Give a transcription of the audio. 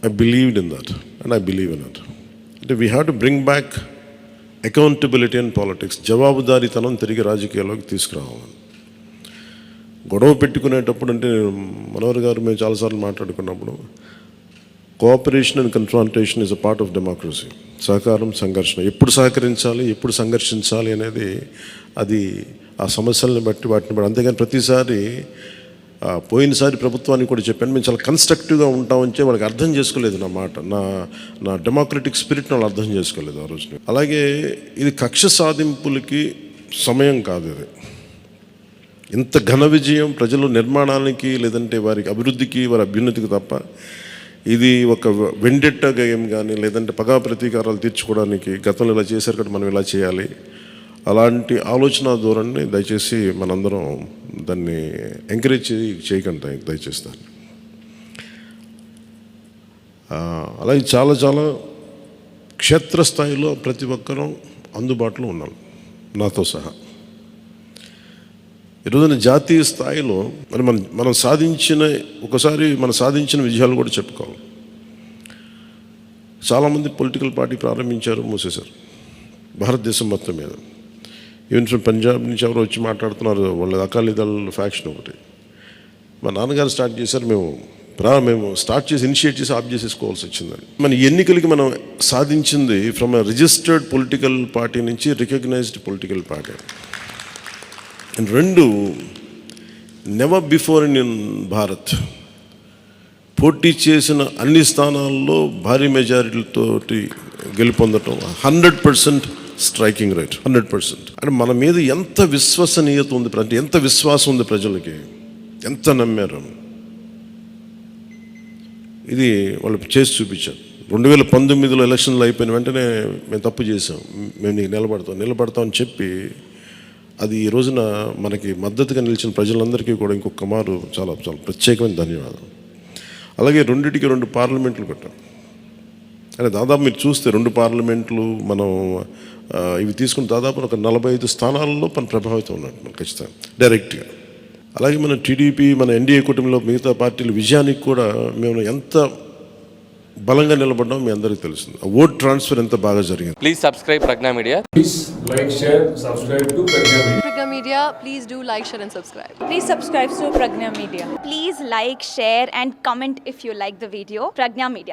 I believed in that and I believe in it. We have to bring back accountability and politics. జవాబుదారీతనం తిరిగి రాజకీయాల్లోకి తీసుకురావాలి. గొడవ పెట్టుకునేటప్పుడు అంటే మనోహర్ గారు మేము చాలాసార్లు మాట్లాడుకున్నప్పుడు cooperation and confrontation is a part of democracy. సహకారం, సంఘర్షణ, ఎప్పుడు సహకరించాలి, ఎప్పుడు సంఘర్షించాలి అనేది అది ఆ సమస్యలను బట్టి వాటిని బట్టి. అంతేగాని ప్రతిసారి పోయినసారి ప్రభుత్వానికి కూడా చెప్పాను, మేము చాలా కన్స్ట్రక్టివ్గా ఉంటామని వాళ్ళకి అర్థం చేసుకోలేదు నా మాట, నా డెమోక్రటిక్ స్పిరిట్ని వాళ్ళు అర్థం చేసుకోలేదు ఆ రోజున. అలాగే ఇది కక్ష సాధింపులకి సమయం కాదు. ఇది ఇంత ఘన విజయం ప్రజల నిర్మాణానికి లేదంటే వారికి అభివృద్ధికి, వారి అభ్యున్నతికి తప్ప ఇది ఒక వెండెట్ట గేయం కానీ లేదంటే పగా ప్రతీకారాలు తీర్చుకోవడానికి గతంలో ఇలా చేశారు కదా మనం ఇలా చేయాలి అలాంటి ఆలోచన ధోరణిని దయచేసి మనందరం దాన్ని ఎంకరేజ్ చేయకండి దయచేసి దాన్ని. అలాగే చాలా చాలా క్షేత్రస్థాయిలో ప్రతి ఒక్కరూ అందుబాటులో ఉన్నాం నాతో సహా. ఈరోజున జాతీయ స్థాయిలో మరి మనం సాధించిన విజయాలు కూడా చెప్పుకోవాలి. చాలామంది పొలిటికల్ పార్టీ ప్రారంభించారు, మూసేశారు భారతదేశం మొత్తం మీద. ఈవెన్ ఫ్రమ్ పంజాబ్ నుంచి ఎవరు వచ్చి మాట్లాడుతున్నారు, వాళ్ళ అకాలీదళ్ ఫ్యాక్షన్ ఒకటి. మా నాన్నగారు స్టార్ట్ చేశారు, మేము స్టార్ట్ చేసి ఇనిషియేట్ చేసి ఆఫ్ చేసేసుకోవాల్సి వచ్చిందని. మన ఎన్నికలకి మనం సాధించింది from a registered political party నుంచి రికగ్నైజ్డ్ పొలిటికల్ పార్టీ. అండ్ రెండు, నెవర్ బిఫోర్ ఇన్ భారత్ పోటీ చేసిన అన్ని స్థానాల్లో భారీ మెజారిటీలతోటి గెలుపొందటం 100% స్ట్రైకింగ్ రేట్, 100%. అంటే మన మీద ఎంత విశ్వసనీయత ఉంది, అంటే ఎంత విశ్వాసం ఉంది ప్రజలకి, ఎంత నమ్మారు, ఇది వాళ్ళు చేసి చూపించారు. 2019లో ఎలక్షన్లు అయిపోయిన వెంటనే మేము తప్పు చేసాం, మేము నీకు నిలబడతామని చెప్పి అది ఈ రోజున మనకి మద్దతుగా నిలిచిన ప్రజలందరికీ కూడా ఇంకొక మారు చాలా చాలా ప్రత్యేకమైన ధన్యవాదాలు. అలాగే 2 పార్లమెంట్లు పెట్టాం. అంటే దాదాపు మీరు చూస్తే 2 పార్లమెంట్లు మనం ఇవి తీసుకుని దాదాపు ఒక 45 స్థానాల్లో మనం ప్రభావితం ఉన్నట్టు మనం ఖచ్చితంగా డైరెక్ట్గా. అలాగే మన టీడీపీ, మన ఎన్డీఏ కూటమిలో మిగతా పార్టీల విజయానికి కూడా మేము ఎంత బలంగా నిలబడ్డాం మీ అందరికీ తెలిసింది. ఓట్ ట్రాన్స్ఫర్ ఎంత బాగా జరిగింది. Please subscribe Pragna media. Please like, share, subscribe to Pragna Media. Pragna Media, please do like, share and subscribe. Please subscribe to Pragna Media. Please like, share and comment if you like the video. Pragna Media.